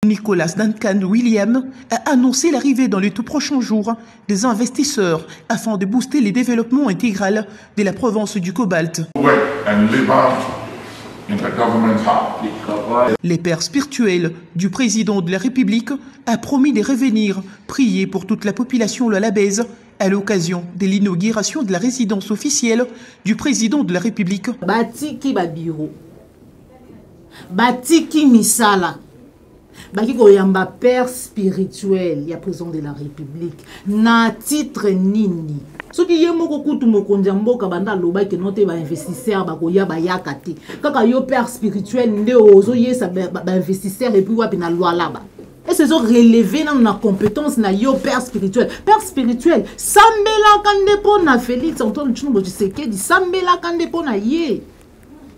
Nicolas Duncan Williams a annoncé l'arrivée dans les tout prochains jours des investisseurs afin de booster les développements intégral de la province du cobalt. Les pères spirituels du président de la République a promis de revenir prier pour toute la population lolabaise à l'occasion de l'inauguration de la résidence officielle du président de la République. Batiki babiro, batiki misala, bakiko yamba père spirituel, ya président de la République, na titre nini. Ce qui est moko kutu mokonzi mboka banda loba ke note ba investisseur ba koya ba yakati. Kaka yo père spirituel nde ozo yesa ba investisseur et puis wapi na loi là-bas. Et c'est ça relever dans la compétence na yo père spirituel. Père spirituel, sambela kande po na Félix Antoine Tshilombo Tshisekedi, sambela kande po na ye.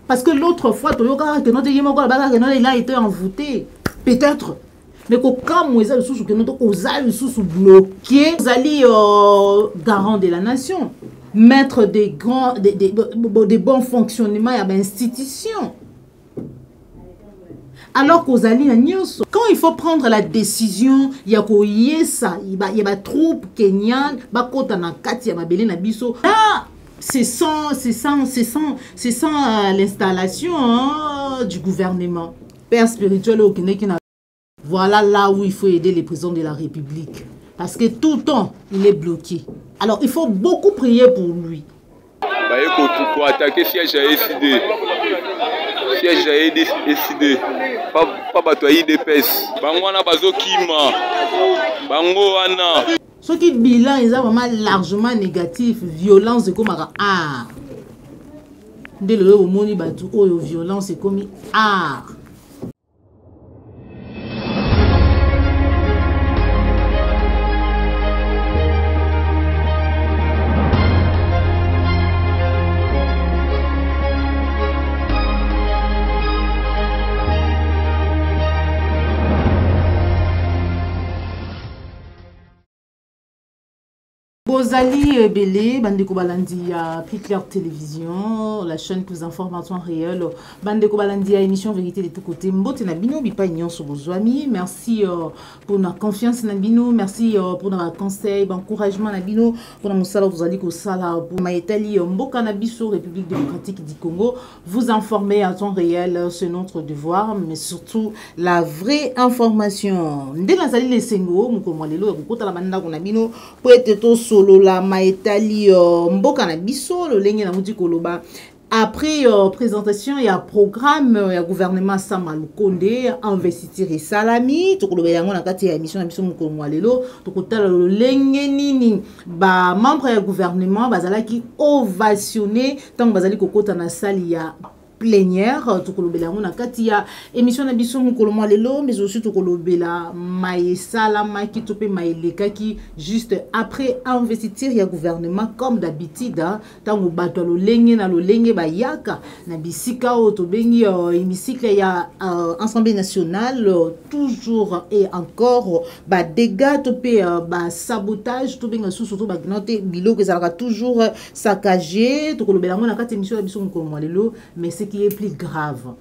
Parce que l'autre fois to yo kaka ke note yemoko ba kaka note il a été envoûté. Peut-être. Mais quand Moïse le sous que nous avons sous bloqué, vous allez garant de la nation, mettre des bons fonctionnements à l'institution. Alors qu'aux alliés, quand il faut prendre la décision, il y a des troupes kenyanes, c'est sans l'installation du gouvernement. Père spirituel au Kenya. Voilà là où il faut aider les présidents de la République. Parce que tout le temps, il est bloqué. Alors, il faut beaucoup prier pour lui. Pour attaquer siège à SID. Siège à SID. Pas batoyer des pèses. Bangwana bazo kima. Bango wana. Ce qui bilan est vraiment largement négatif. Violence est comme art. Dès le moment où violence est comme art. Bozali Belé, Bandeko Balandi à Picler Télévision, la chaîne qui vous informe en temps réel. Bandeko Balandi à émission Vérité de tous côtés. Mbote Nabino, Bipa Ignon sur vos amis. Merci pour notre confiance Nabino. Merci pour notre conseil, encouragement Nabino. Pour notre sala, vous allez qu'au sala pour Maïtali, Mboka Nabiso, République démocratique du Congo. Vous informer en temps réel, c'est notre devoir, mais surtout la vraie information. Dès la salle les Sengo, Moukomolelo, Mukota la Banda Nabino, pour être tous la maïtali mboka na biso le lenge na muti koloba après présentation il y a programme il y a gouvernement Sama Lukonde investiture salami to koloba yango na kati ya émission na biso mukolo lelo to kotala le lenge nini ba membre ya gouvernement bazala ki ovationné tant bazali kokota na salle ya plénière to kolobela ngona kati ya émission na biso mukolo lelo mais aussi to kolobela maïsala maki to pe maïleka ki juste après investiture ya gouvernement comme d'habitude tango bato lo lenge na lo lenge ba yaka na bisika o to bengi hémicycle ya Assemblée nationale toujours et encore ba dégâts to pe ba sabotage to benga sous to ba gnote biloko ezalaka toujours saccagé to kolobela ngona kati émission na biso mukolo lelo mais c'est qui est plus grave.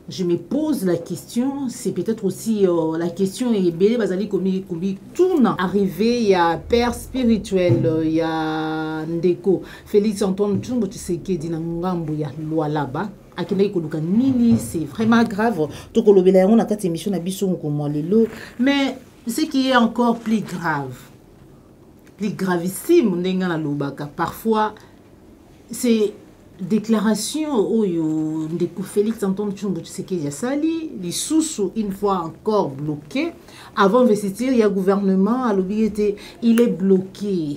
Je me pose la question, c'est peut-être aussi la question est belle, bazali komi tourne arrivé, il y a père spirituel, il y a Ndeko, Félix Antoine Tshilombo Tshisekedi na ngambo ya loi là-bas. Akende koluka nini, c'est vraiment grave. To kolobela on a quatre émissions na biso mukolo lelo, mais ce qui est encore plus gravissime ndenga na lobaka parfois c'est déclaration oyo Ndeko Félix Antoine Tshilombo Tshisekedi sali les sous une fois encore bloqué avant investiture il y a gouvernement à l'obéité il est bloqué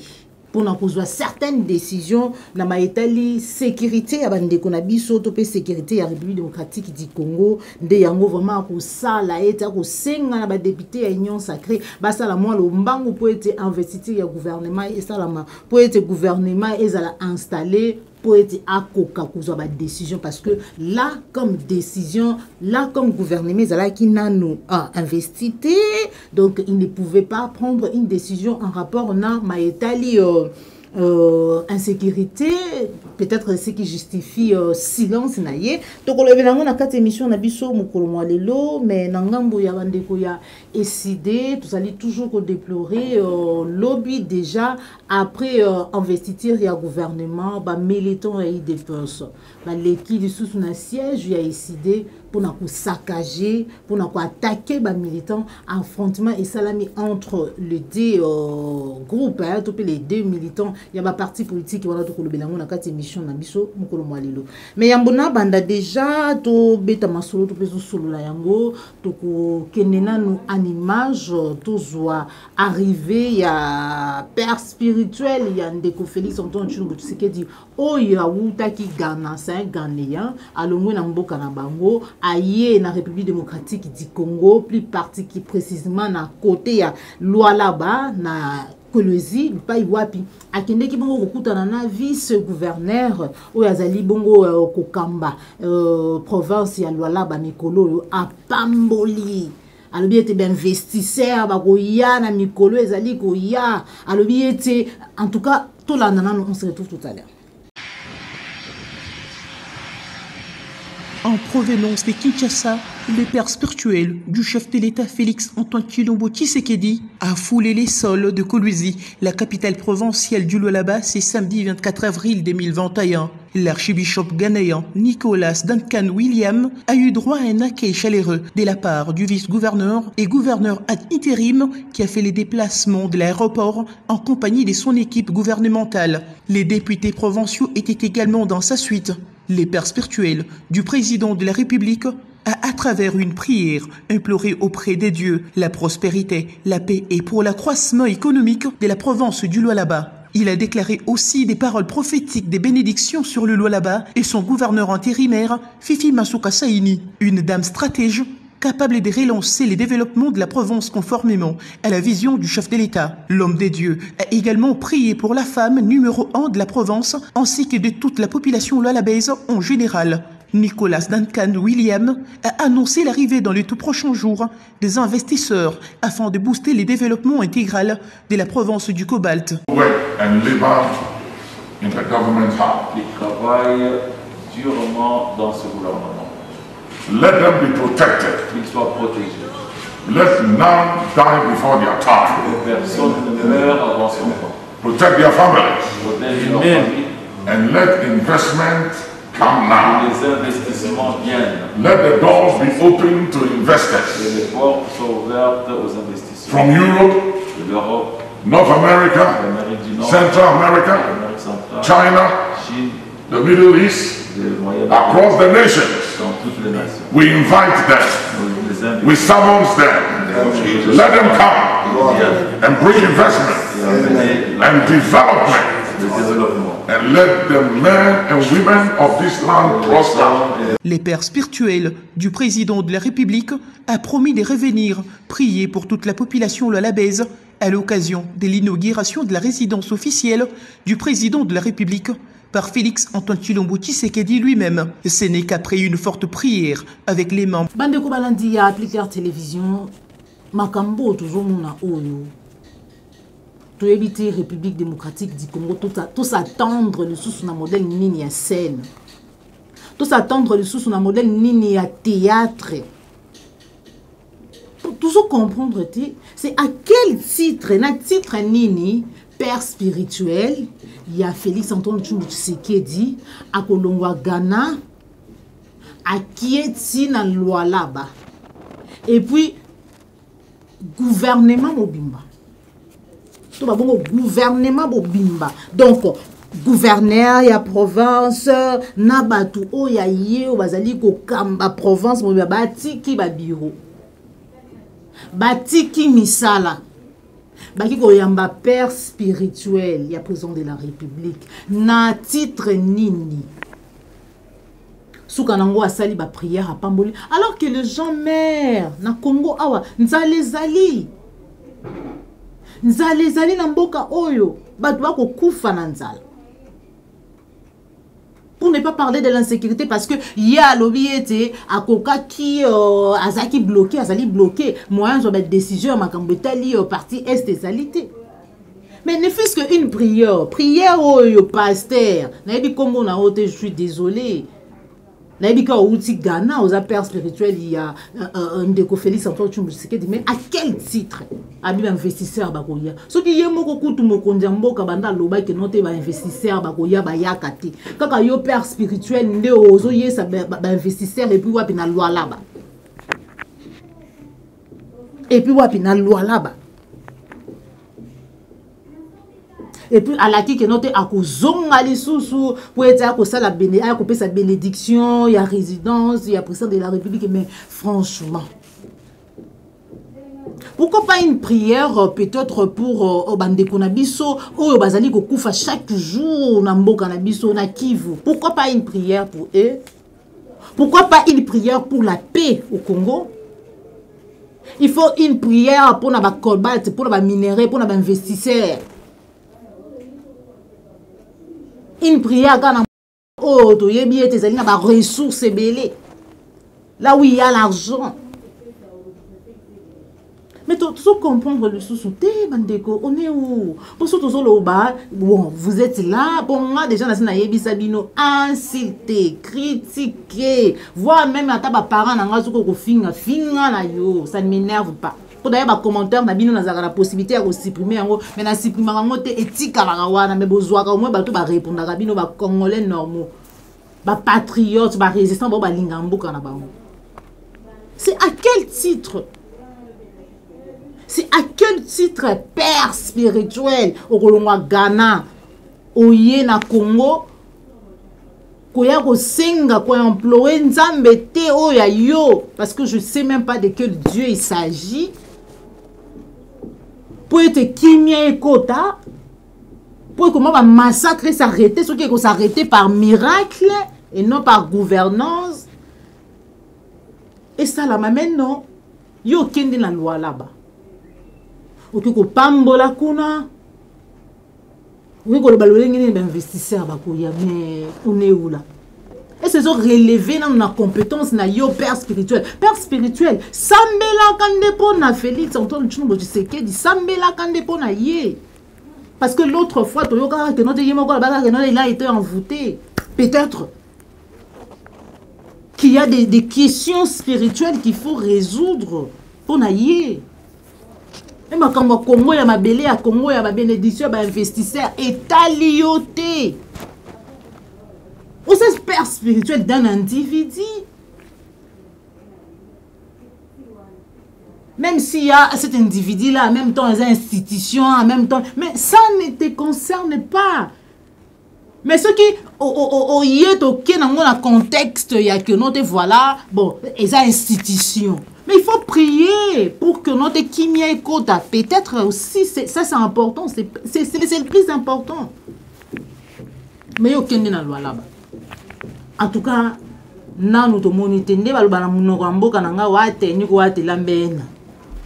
pour n'en poser certaines décisions na maïtali sécurité ya bandeko na biso to pe sécurité ya République démocratique du Congo nde yango vraiment ko sala eta ko senga na ba député ya union sacrée basala moi lo mbango pour être investiture ya gouvernement et salama pour être gouvernement ezala installé pour être à coca ba décision parce que là comme décision là comme gouvernement ezala qui nano investité donc il ne pouvait pas prendre une décision en rapport na maïtali insécurité, peut-être ce qui justifie silence naie. Donc on a na quatre émissions na biso mukolo mwalelo, mais nangambo ya bandeko ya SID, tout ça toujours déplorer lobby déjà après investiture ya gouvernement, ba militant et des postes, ba l'équipe du sous na siège ya SID pour na saccager, pour na attaquer ba militants, affrontement et salami entre les deux groupes, hein, les deux militants. Il y a un parti politique qui va tout le bélango na quatre émissions na biso mukolo mwalelo. Mais yambona banda déjà to beta masolo to peso solo la yango to ko kenena nous en image to zoa arrivé ya père spirituel ya ndeko Félix Antoine Tshilombo Tshisekedi oyo awuta ki Ghana, c'est un Ghanéen alongwe na mboka na bango aye na République démocratique du Congo, plus précisément na côté ya Lualaba na Kolwezi pa iwapi akende ki bongo kokutana na vice gouverneur oyo azali bongo kokamba province ya Lualaba mikolo yo apamboli alobi ete investisseur bakoya na mikolo ezali koya alobi ete en tout cas tolanda nano on se retrouve tout à l'heure. En provenance de Kinshasa, le père spirituel du chef de l'État Félix Antoine Tshilombo Tshisekedi a foulé les sols de Kolwezi, la capitale provinciale du Lualaba, ce samedi 24 avril 2021. L'archibishop ghanéen Nicolas Duncan William a eu droit à un accueil chaleureux de la part du vice-gouverneur et gouverneur ad interim qui a fait les déplacements de l'aéroport en compagnie de son équipe gouvernementale. Les députés provinciaux étaient également dans sa suite. Les pères spirituels du président de la République a, à travers une prière, imploré auprès des dieux la prospérité, la paix et pour l'accroissement économique de la province du Lualaba. Il a déclaré aussi des paroles prophétiques des bénédictions sur le Lualaba et son gouverneur intérimaire, Fifi Masuka Saini, une dame stratège capable de relancer les développements de la province conformément à la vision du chef de l'État. L'homme des dieux a également prié pour la femme numéro 1 de la province ainsi que de toute la population lualabaise en général. Nicolas Duncan William a annoncé l'arrivée dans les tout prochains jours des investisseurs afin de booster les développements intégral de la province du Cobalt. Il travaille durement dans ce gouvernement. Let them be protected. Qu'ils soient protégés. Let none die before their time. Personne ne meurt avant son temps. Protect their families. Protège leurs familles. And let investment come now. Les investissements viennent. Let the doors be open to investors. Et les portes sont ouvertes aux investisseurs. From Europe, de l'Europe, North America, l'Amérique du Nord, Central America, l'Amérique centrale, China, Chine, the Middle East, across the nations. Dans toutes les nations. We invite them. We summons them. Let them come and bring investment and development. And let the men and women of this land prosper. Les pères spirituels du président de la République a promis de revenir prier pour toute la population lualabaise à l'occasion de l'inauguration de la résidence officielle du président de la République par Félix Antoine Tshilombo Tshisekedi lui-même. Ce n'est qu'après une forte prière avec les membres. Bandeko balandi a appliqué la télévision. Makambo toujours mona oyo. To éviter République démocratique du Congo, tout s'attendre le sous un modèle nini à scène. Tout s'attendre le sous un modèle nini à théâtre. Pour toujours comprendre, c'est à quel titre, nini, père spirituel, il y a Félix Antoine Tshisekedi, à Kolongwa Ghana, à Kieti na Lualaba. Et puis, gouvernement Mobimba. Tout va bon gouvernement Mobimba. Donc, gouverneur ya province, nabatu o ya ye o bazali ko kamba province Mobimba batiki ba bureau. Batiki misala. Baki ko yamba père spirituel, ya président de la République. Na titre nini. Soukanango asali ba prière à Pamboli. Alors que les gens meurent na Congo awa, nzale zali. Nzale zali na mboka oyo, batu bako kufa na nzala. Pour ne pas parler de l'insécurité, parce que y a l'obéité à Koka qui azaki bloqué, azali bloqué. Moyen de décision makambetali parti est des salités. Mais ne fût-ce qu'une prière. Prière au pasteur. Je suis désolé. Au Ghana, aux pères spirituels, il y a un déco Félix Antoine Tshisekedi. Mais à quel titre? Abi investisseur bakoya. Ce qui est moko kutu mokondiambo kabanda loba ke note ba investisseur bakoya ba yakati. Kaka yo père spirituel nde ozo yesa ba investisseur et puis wapi na loi là-bas. Et puis wapi na loi là-bas. Et puis à la qui note à kozonga lisusu pour être à ça la sa bénédiction, il y a résidence, il y a président de la République, mais franchement, pourquoi pas une prière peut-être pour Bandeko Nabiso ou Bazali Kokoufa chaque jour na mboka Nabiso na Kivu? Pourquoi pas une prière pour eux? Pourquoi pas une prière pour la paix au Congo? Il faut une prière pour la cobalt, pour la minerai, pour les investisseurs. Une prière quand on a ressources belées. Là où il y a l'argent. Mais tu comprendre le sous-souté, Bandeko, on est où? Pour ce bon, vous êtes là, pour moi, déjà, Sabino, insulter, critiquer, voir même à ta parent, ça ne m'énerve pas. Pour d'ailleurs, commentaire, la possibilité de supprimer, mais la supprimer, éthique, mais besoin, au moins, répondre à Congolais normaux, patriotes, résistants, c'est à quel titre? C'est à quel titre père spirituel au Ghana, au Yéna Congo, koya ko senga ko employer nzambe te o ya yo, parce que je sais même pas de quel Dieu il s'agit, pour être kimia et kota, pour comment va massacrer s'arrêter, ce qui est s'arrêter par miracle et non par gouvernance. Et ça la m'amène non, yo kende la loi là-bas. Ok ko pambola kuna. Oui, quand le investisseur bakoya, mais on est où là? Et c'est ça relevé dans la compétence na yo père spirituel. Père spirituel, sambela kandepo na Félix Antoine Tshisekedi, sambela kandepo na yé. Parce que l'autre fois, Toyoka que notre yémoko il a été envoûté. Peut-être qu'il y a des questions spirituelles qu'il faut résoudre pour na yé. Et ma Congo ya mabele ya Congo ya ba bénédiction ba investisseur état lioté. Ou c'est père spirituel d'un individu. Même s'il y a cet individu là en même temps les institutions en même temps, mais ça ne te concerne pas. Mais ce qui y est au contexte il y a que notre voilà bon les institutions. Mais il faut prier pour que notre kimia et kota, peut-être aussi, ça c'est important, c'est le plus important. Mais il y a aucun loi là-bas. En tout cas, nous te monitons, nous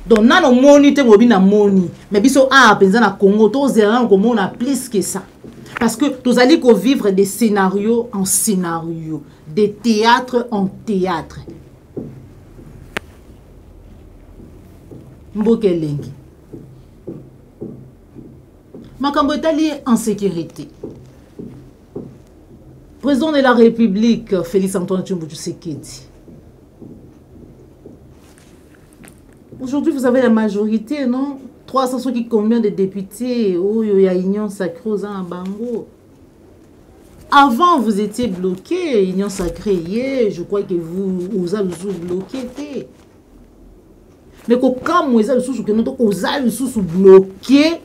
donc, nous monitons, mais biso na Congo, on a plus que ça. Parce que nous allons vivre des scénarios en scénario, des théâtres en théâtre. Mbokelengi. Makambo etali en sécurité. Président de la République, Félix Antoine Tshisekedi. Aujourd'hui, vous avez la majorité, non? 300 qui combien de députés? Oh, il y a Union Sacrée aux Bango. Avant, vous étiez bloqué, Union Sacrée, je crois que vous avez bloqué. Mais quand vous avez bloqué,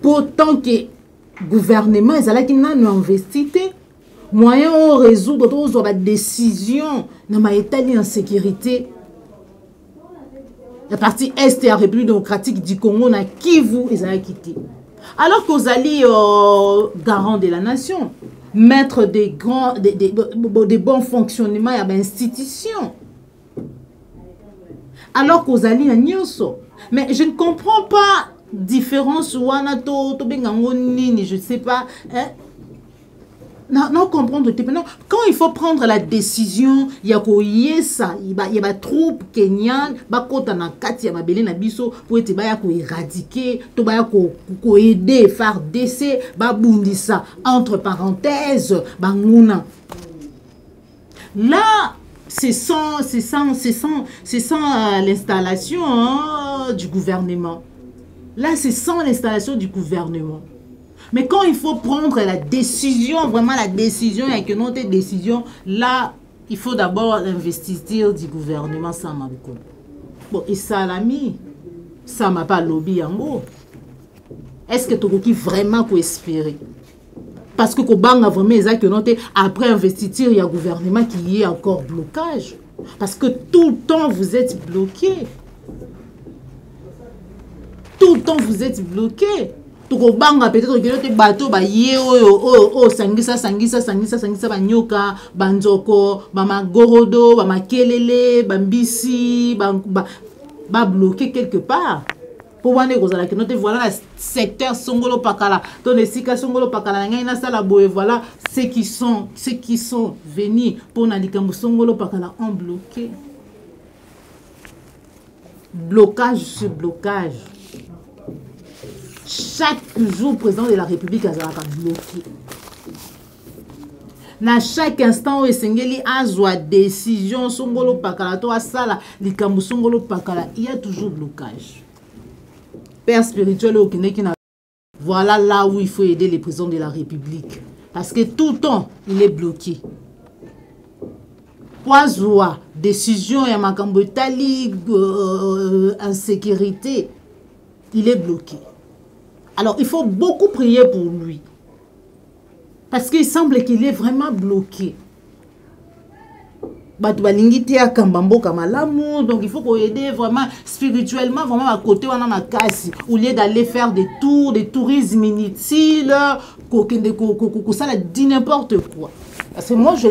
pourtant que le gouvernement est investi, moyen de résoudre la décision dans l'État en sécurité. La partie Est de la République démocratique du Congo, qui vous a quitté. Alors que vous allez garant de la nation, mettre des bons fonctionnements à l'institution. Alors que vous allez à Nyoso. Mais je ne comprends pas différence ou je ne sais pas. Hein? non comprendre non quand il faut prendre la décision il y a ba troupe kenyan ba kota na kati ya mabele na biso pour être ba ya ko éradiquer to ba ya ko aider FARDC ba bundisa entre parenthèses banguna là c'est sans l'installation du gouvernement. Là c'est sans l'installation du gouvernement. Mais quand il faut prendre la décision, vraiment la décision, et que notre décision, là, il faut d'abord investir du gouvernement sans Mabiko. Bon, et ça l'a mis. Ça m'a pas lobby en gros. Est-ce que tu as vraiment pour espérer? Parce que Kobanga vraiment, que notre après investiture, il y a un gouvernement qui est encore blocage. Parce que tout le temps, vous êtes bloqué. Tout le temps, vous êtes bloqué. Tokobanga peut-être que te bateau ba ye sangisa banyoka banzoko bama gorodo bama kelele bambisi ba bloqué quelque part pour voir les que note voilà le secteur songolo pakala ton esika songolo pakala ngai na sala boye voilà ceux qui sont venus pour na likambo songolo pakala ont bloqué blocage sur blocage. Chaque jour, président de la République a bloqué. Na chaque instant, il y a une décision, songolo pakala, to asala, likambo songolo pakala, il y a toujours blocage. Père spirituel au Kenya, voilà là où il faut aider les présidents de la République. Parce que tout le temps, il est bloqué. Poisoua, décision, et makambo tali, insécurité, il est bloqué. Alors, il faut beaucoup prier pour lui. Parce qu'il semble qu'il est vraiment bloqué. Donc, il faut qu'on aide vraiment spirituellement, vraiment à côté, on a ma casse. Au lieu d'aller faire des tours, des tourismes inutiles, ça dit n'importe quoi. Parce que moi, je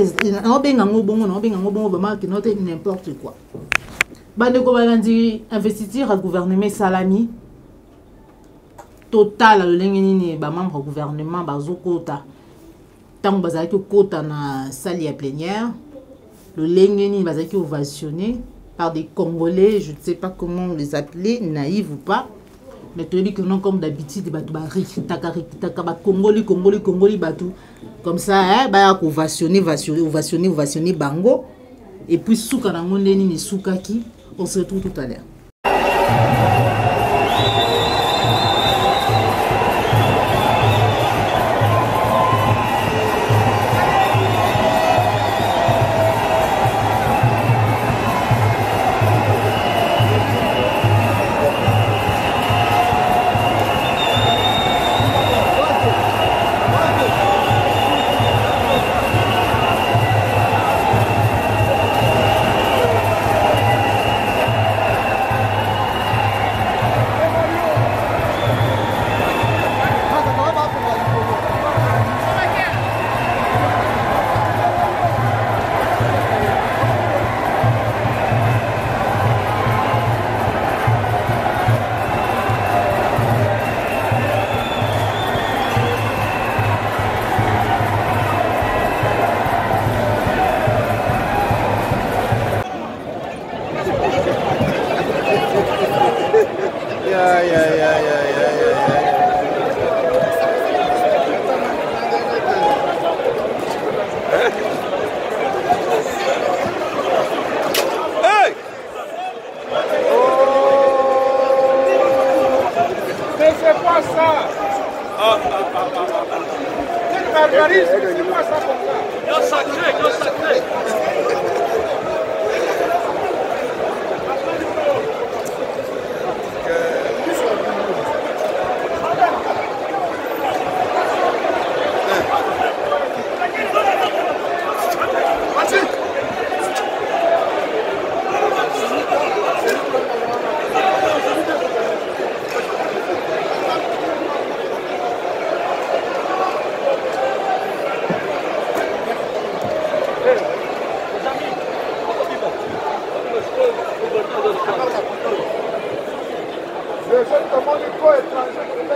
n'importe quoi. Investiture à gouvernement Salami. Total le lengeni ba membre gouvernement bazokota tant bazaki kota na salle ya plénière le lengeni bazaki ovationné par des Congolais, je ne sais pas comment les appeler, naïfs ou pas, mais tu dis que non comme d'habitude batu ba rikitaka ba Congoli batu comme ça ba ovationné bango et puis souka na ngondeni ni soukaki. On se retrouve tout à l'heure.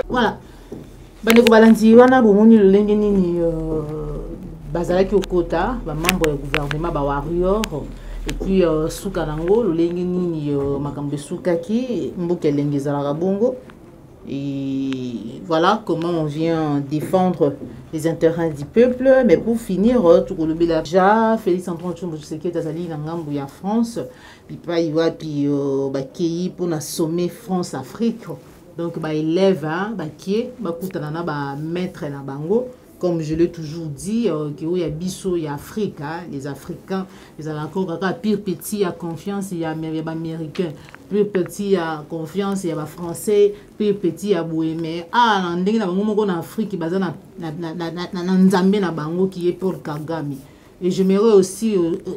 Voilà. Bandeko balanzi wana bomoni lolenge nini bazalaki au kota ba membre du gouvernement ba warrior et puis suka nango lolengi nini makambo suka ki mboka lengi zalaka bongo. Et voilà comment on vient défendre les intérêts du peuple. Mais pour finir, tout le monde déjà Félix Antoine Tshisekedi azali na ngambu ya France, puis pas il va puis ba kei pour na sommet France Afrique. Donc ba élève ba qui ba kutana na ba maître na bango. Comme je l'ai toujours dit, qu'il y a biso, il y a Afrique, les Africains, ils ont encore pire petit, il y a confiance, il y a Américains, plus petit, il y a confiance, il y a Français, plus petit, il y a Bouémé. Ah, en Afrique, il y a Nzambé na bango qui est Paul Kagame. Et j'aimerais aussi,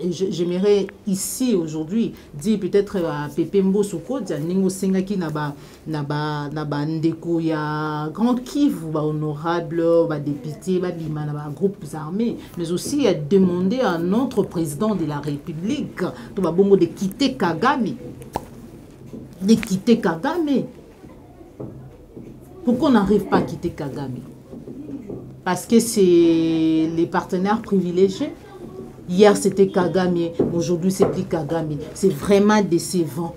j'aimerais ici aujourd'hui dire peut-être à Pepe Mbosoko, Ningo Sengaki naba ndeko ya Grand Kivu, honorable, député, bima naba groupes armés, mais aussi à demander à notre président de la République, de quitter Kagame, de quitter Kagame. Pourquoi on n'arrive pas à quitter Kagame? Parce que c'est les partenaires privilégiés. Hier c'était Kagame, aujourd'hui c'est plus Kagame. C'est vraiment décevant.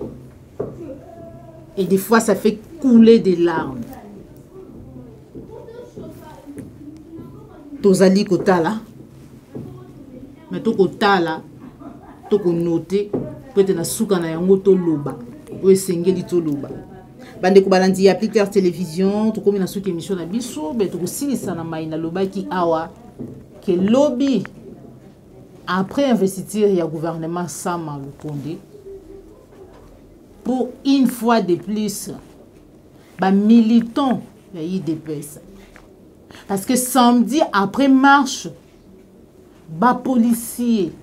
Et des fois ça fait couler des larmes. Tozali kotala. Mais to kotala, to ko noter, peut-être na suka na yango to loba. O esengeli to loba. Bande ko balandi applique Clair Télévision, to komi na suka émission na biso, be to ko silisa na mai na loba ki awa ke lobby. Après investiture, il y a le gouvernement Sama Lukonde. Pour une fois de plus, les militants de l'IDPS. Parce que samedi, après marche, les policiers,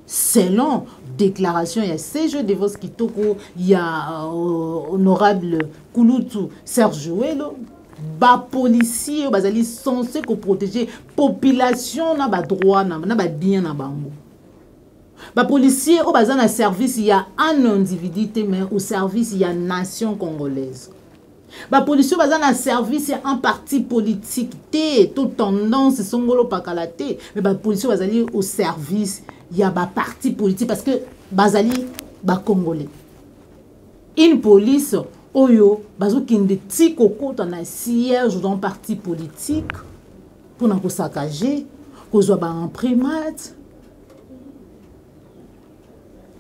selon déclaration, il y a CG de Voskitoko, il y a honorable Kouloutou Serge Ouelo. Ba policiers bazali censé protéger population na ba droit na ba bien na bango. Ba policiers au bazana service il y a un individu mais au service il y a nation congolaise. Ba policiers bazana service il y a un parti politique té toute tendance songolo pakalate mais ba policiers bazali au service il y a ba parti politique parce que bazali ba congolais. Une police Oyo, bazo kinde ti kokota na siège dans parti politique pour na ko saccager, ko zo ba imprimate.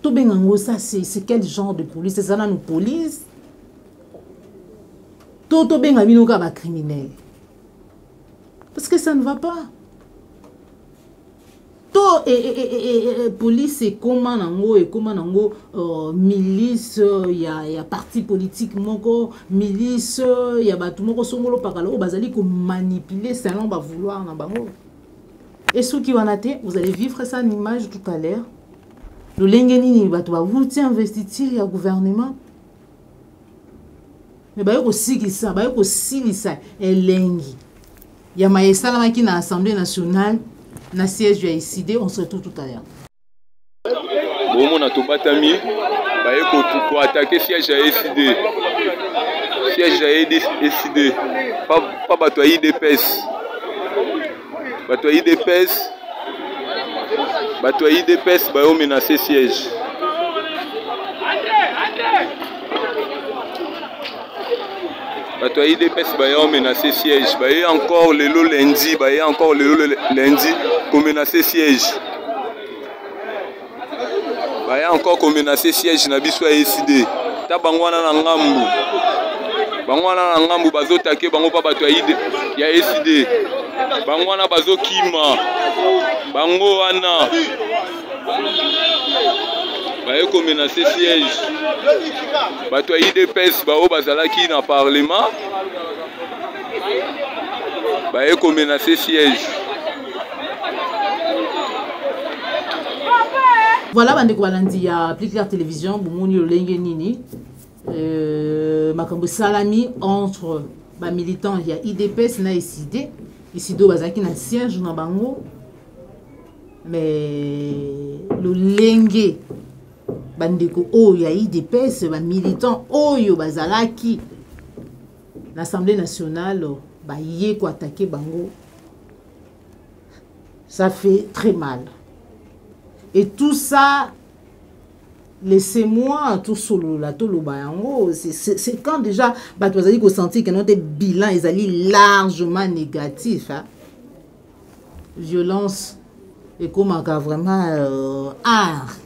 To bengango ça c'est quel genre de police? C'est ça na nous police. To benga binoka ba criminel. Parce que ça ne va pas. To police c'est comment nango et comment nango milice y a parti politique moko milice y a batu moko songolo pakalo bazali ko manipuler selon ba vouloir na bango. Et ceux qui wanate vous allez vivre ça en image tout à l'heure. Le lengeni ni batu ba vouti investiture ya gouvernement. Mais ba yoko sikisa ba yoko silisa elengi. Ya maesala maki na Assemblée nationale. Na siège ya ICD, on se retrouve tout à l'heure. Bon, on a tout batami. Pour attaquer siège à ICD. Siège à ICD. Pas batoyer d'EPS. Batoyer d'EPS. Batoyer d'EPS, bah on menace siège. Batoyer d'EPS, bah on menace siège. Bah encore le lundi, bah encore le lundi. Qu'on menace siège. Baya encore qu'on menace siège na biso ya SID. Ta bangwana na ngambu. Bangwana na ngambu bazo take bango pa bato ya SID. Bangwana bazo kima. Bango wana. Baya qu'on menace siège. Bato ya IDPS bao bazalaki na parlement. Baya qu'on menace siège. Voilà, bande ko balandi ya applique Clair Télévision, bomoni le lenge nini. Makambo salami entre ba militants ya IDPS na ICD. ICD bazaki na siège na bango. Mais le lenge bandeko o ya IDPS ba militants oyo bazalaki l'Assemblée nationale ba yé ko attaquer bango. Ça fait très mal. Et tout ça, laissez-moi tout solo là, tout le bayango. C'est quand déjà, tu as dit qu'on sentit que notre bilan est largement négatif. Hein? Violence et comme vraiment art.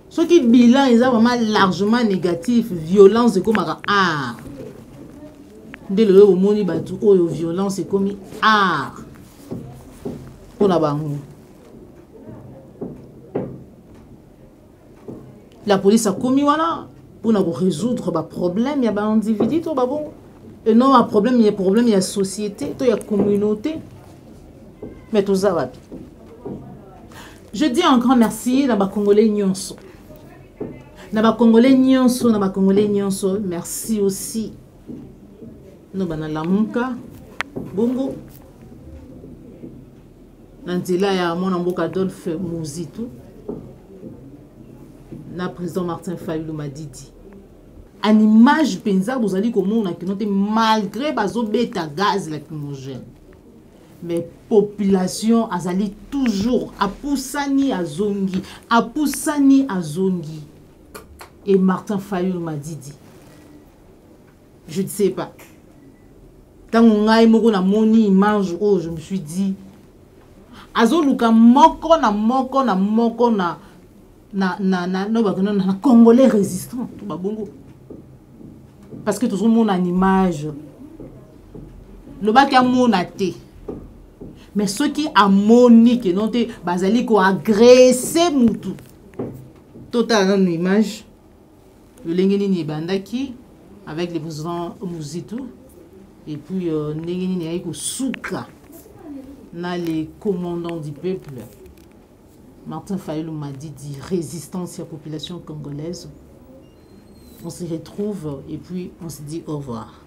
Ce qui bilan est vraiment largement négatif. Violence et comme art. Dès le au moni batu oh violence et comme art. Pour la bango. La police a commis voilà pour résoudre le problème, il y a un individu, bon. Et non, un problème, il y a société, il y a communauté. Mais tout ça va. Je dis un grand merci à Congolais Nyonso. Congolais Nyonso, merci aussi. Nous avons la Munka, Bongo. Nantila ya mon amboka Adolphe Mouzitou. Le président Martin Fayulu m'a dit. En image pensa vous allez comment on a noté malgré bazo bêta gaz lacrymogène. Mais population azali toujours à Poussani à Zongi, et Martin Fayulu m'a dit. Je ne sais pas. Tant on a na moni image oh je me suis dit azoluka moko na Congolais résistant tout babongo. Parce que tout le monde a une image. Le bac a monaté. Mais ceux qui a monique et non te bazali ko agressé mutu. Total une image. Le lengeni ni bandaki avec les présidents Mouzitou et puis lengeni ni aiko souka na les commandants du peuple. Martin Fayulu m'a dit résistance à la population congolaise. On se retrouve et puis on se dit au revoir.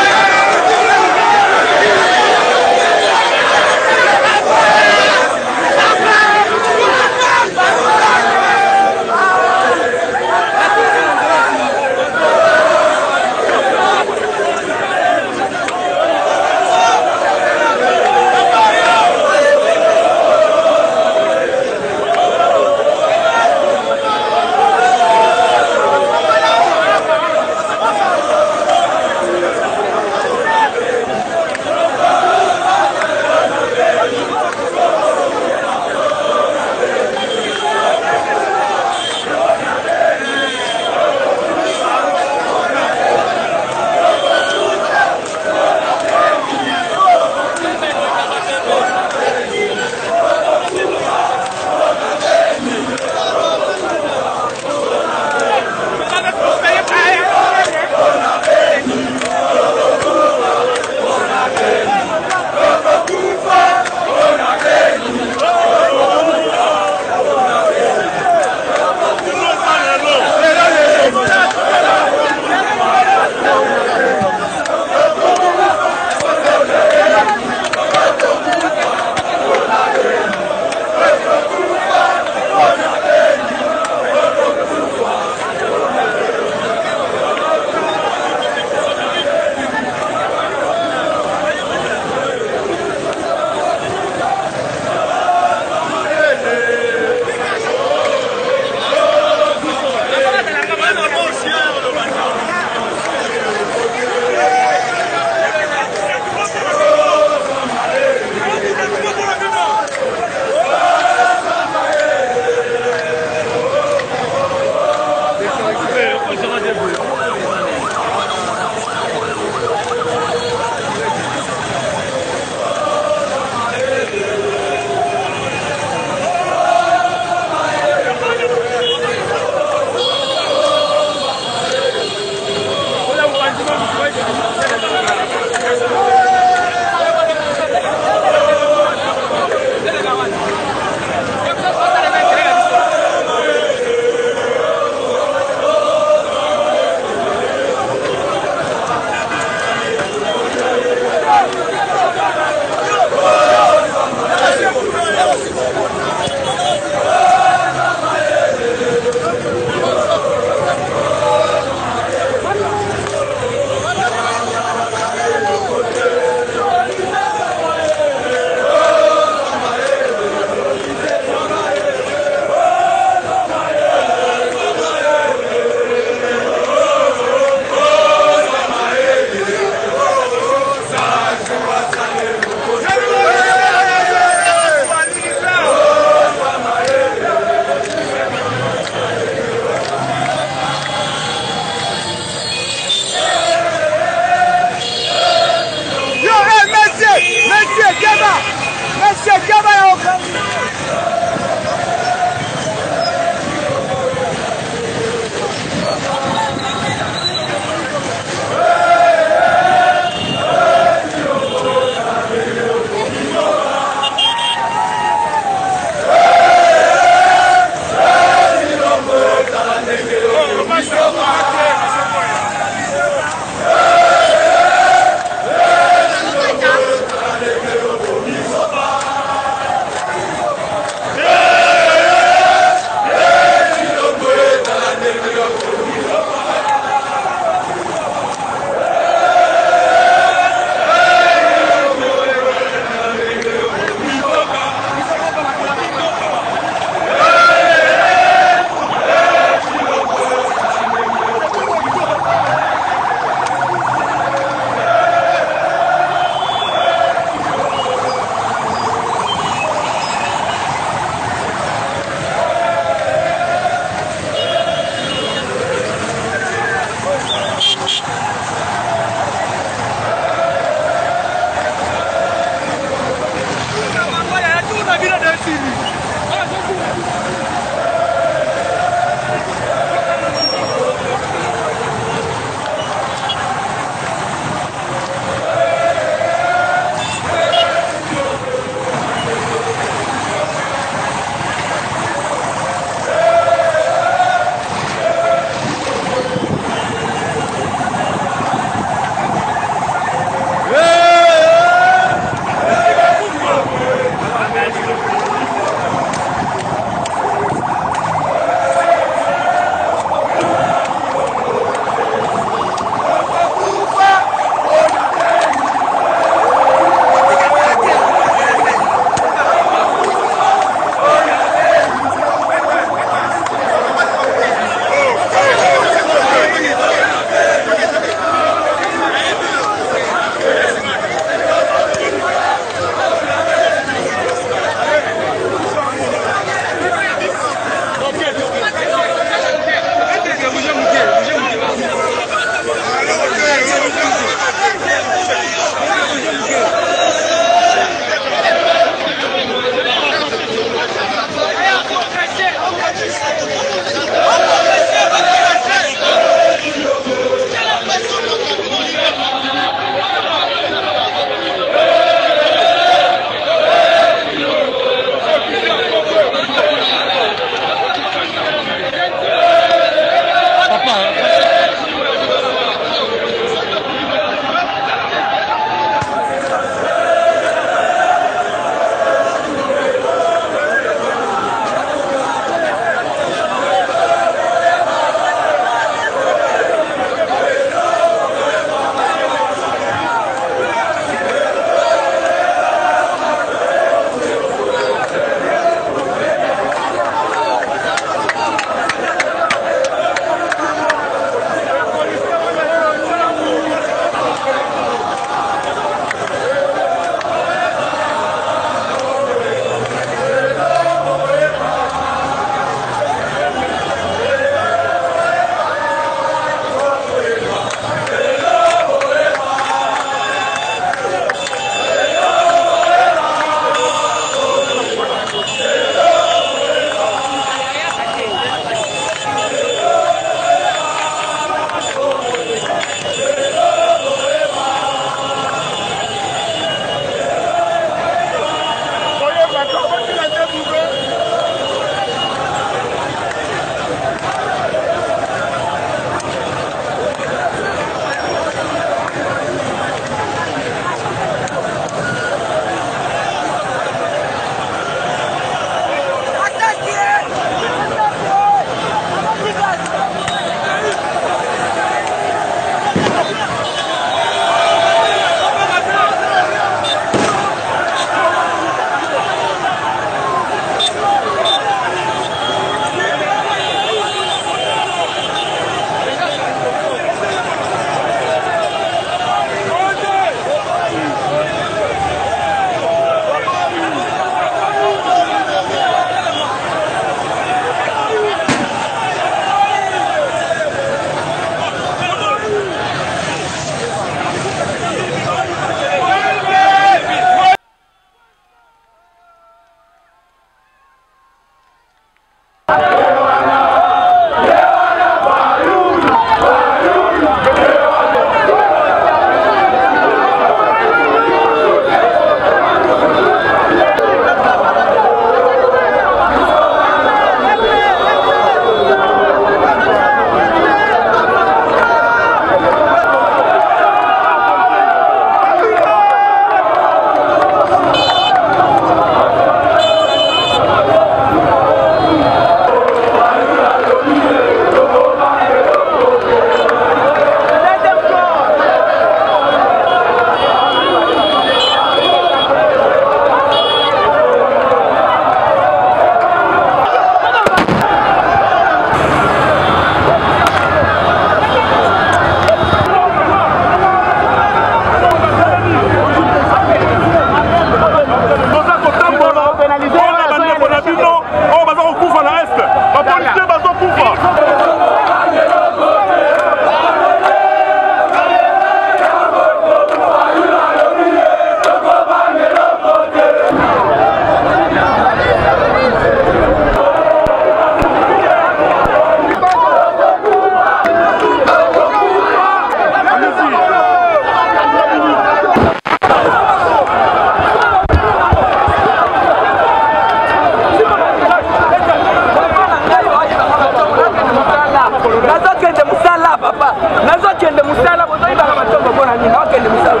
papa nazokende musala bozoyibaka batongo mpona nini nakende musala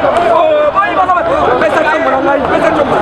boyibaka pesa chombo na ngai pesa chombo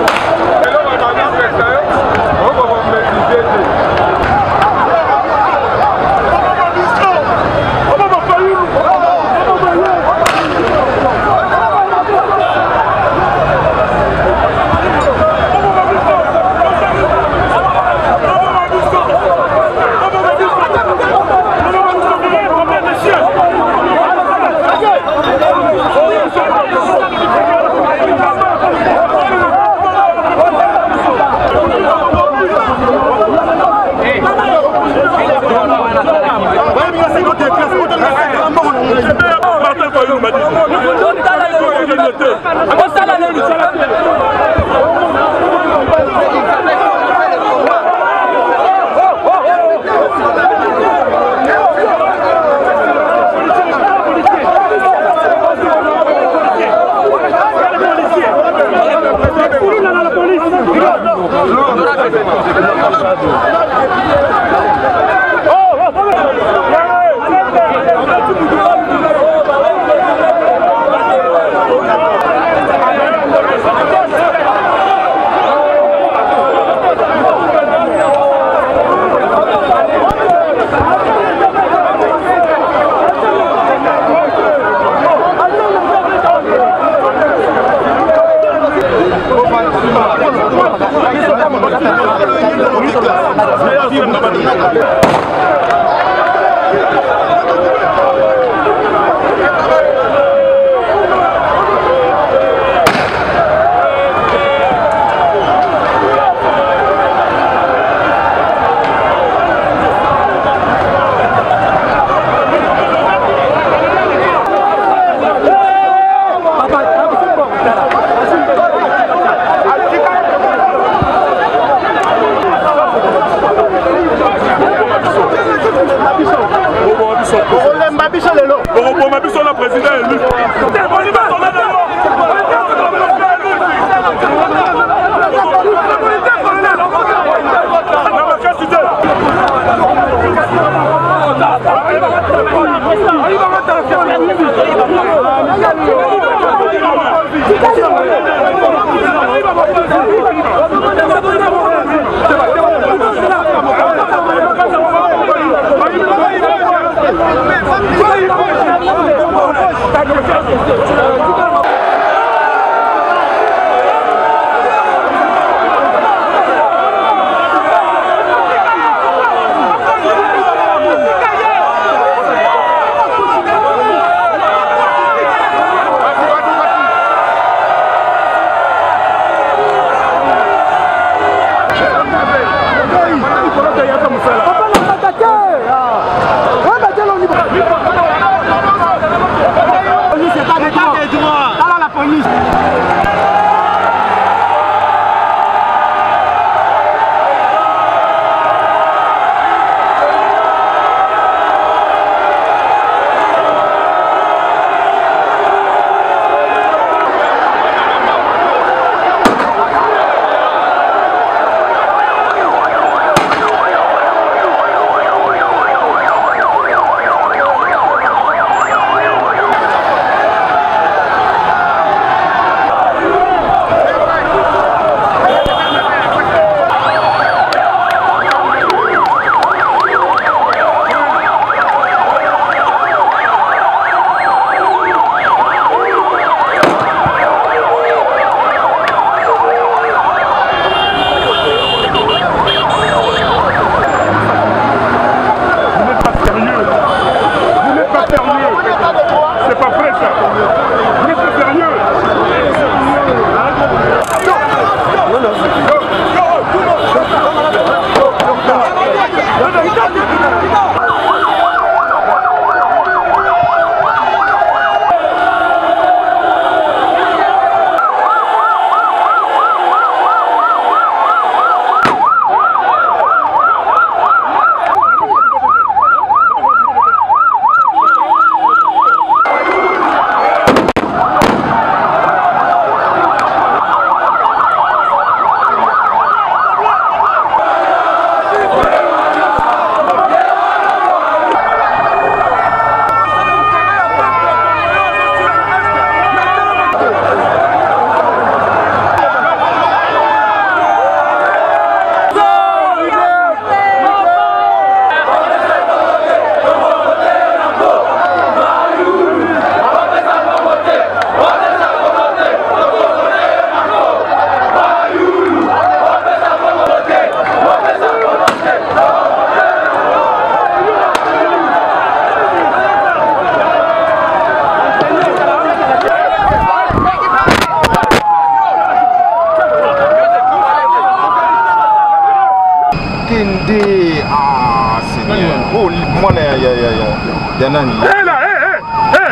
mwana ya nani? Hé là, hé,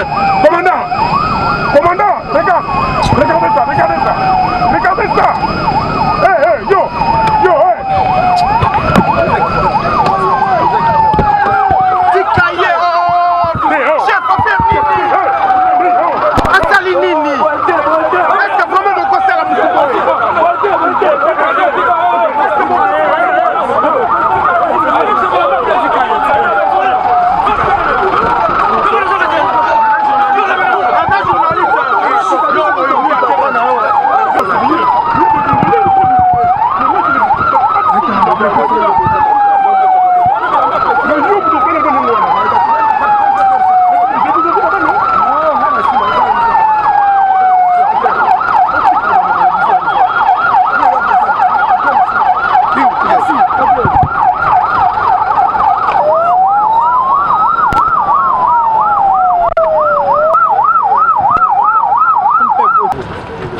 commandant, commandant, regarde, regardez ça, regardez ça, regardez ça. Hé, yo, hé. Chef, Asali Nini. Est-ce que vraiment le conseil a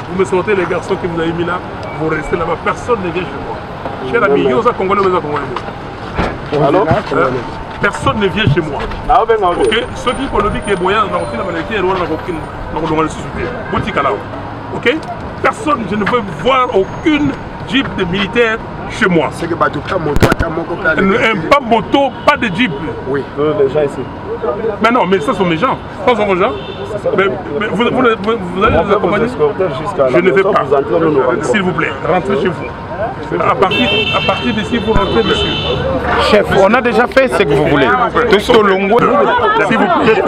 Vous me sortez les garçons que vous avez mis là, vous restez là-bas, personne ne vient chez moi. Cher ami, Yosa Congolais, Yosa Congolais. Alors, personne ne vient chez moi. Ok, ceux qui ont dit que Boyan n'a aucune maladie, ok, personne, je ne veux voir aucune jeep de militaire chez moi. C'est que un pas moto, pas de jeep. Oui, les gens ici. Mais non, mais ça sont mes gens. Ça sont vos gens. Mais vous allez nous accompagner. Je ne vais pas. S'il vous plaît, rentrez chez vous. À partir d'ici, vous rentrez, monsieur. Chef, on a déjà fait ce que vous voulez. Tout ce que l'on voit. S'il vous plaît,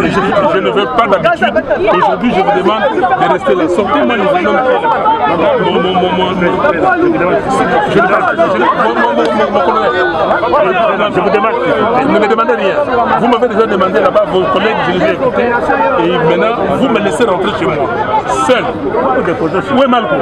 je ne veux pas d'habitude. Aujourd'hui, je vous demande de rester là. Sortez-moi les hommes qui est là. Je vous demande, ne me demandez rien. Vous m'avez déjà demandé là-bas, vos collègues, je les ai écoutés. Et maintenant, vous me laissez rentrer chez moi. Seul. Où est Malco?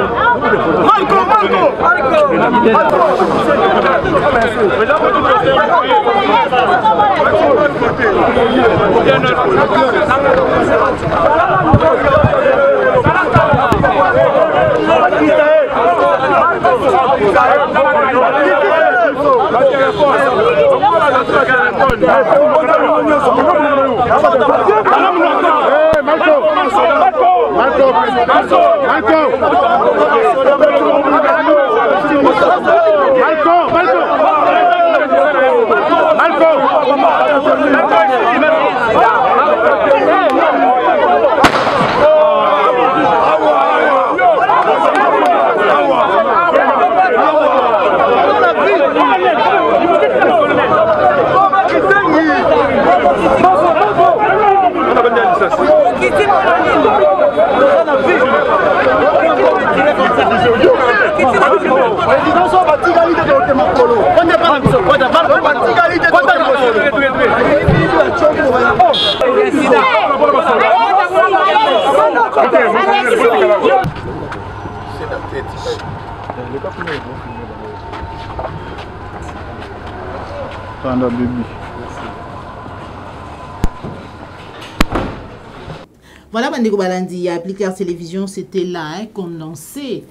Voilà, Bandeko Balandi a appliqué à la télévision, c'était là, hein, condensé.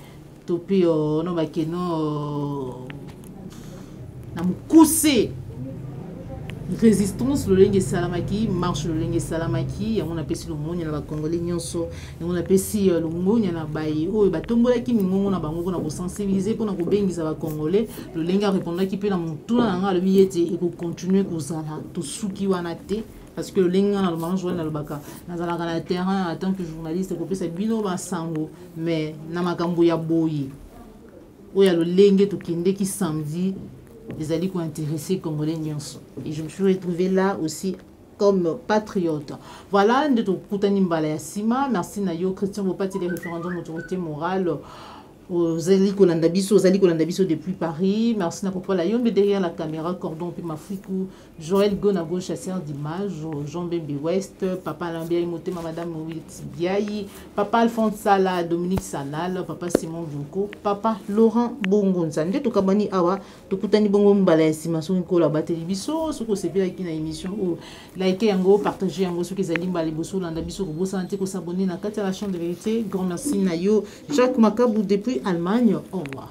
Topi, non, bakeno, namukuse. Résistance, le lingue salamaki, marche le lingue salamaki, on appelle si le monde, il y a la Congolais nyonso, on appelle si le monde, il y a la baye, oh, et bah, tombola qui m'ont sensibiliser pour nous bengi ça va Congolais, le lingue a répondu qui peut la montour, le billet et pour continuer pour ça, tout souki wanate. Parce que le linga na le jouer dans le baka na le terrain en tant que journaliste ko pesa bino ba sango mais na makambo ya boyi o ya le lingue to kinde qui samedi les alliés qui ont intéressé Congolais nyonso et je me suis retrouvée là aussi comme patriote. Voilà, nous kutani mbala ya sima. Merci na yo Christian Bopati les référendums d'autorité morale. Aux Ali Kolandabiso depuis Paris. Merci na papa la yombe derrière la caméra cordon puis Mafikou, Joël Gonago chasseur d'images, Jean Bembe West, papa Lambia Imotema madame Wilti Biayi, papa Alphonse Sala, Dominique Sanal, papa Simon Djoko, papa Laurent Bongonza. Nde to kabani awa to kutani bongo mbala esima so ko la bateli biso so ko sepela ki na émission ou like yango partager yango so ki zali mbala boso landa biso ko bosanté ko s'abonner na kati la chaîne de vérité. Grand merci na yo Jacques Makabou depuis Allemagne. Au revoir.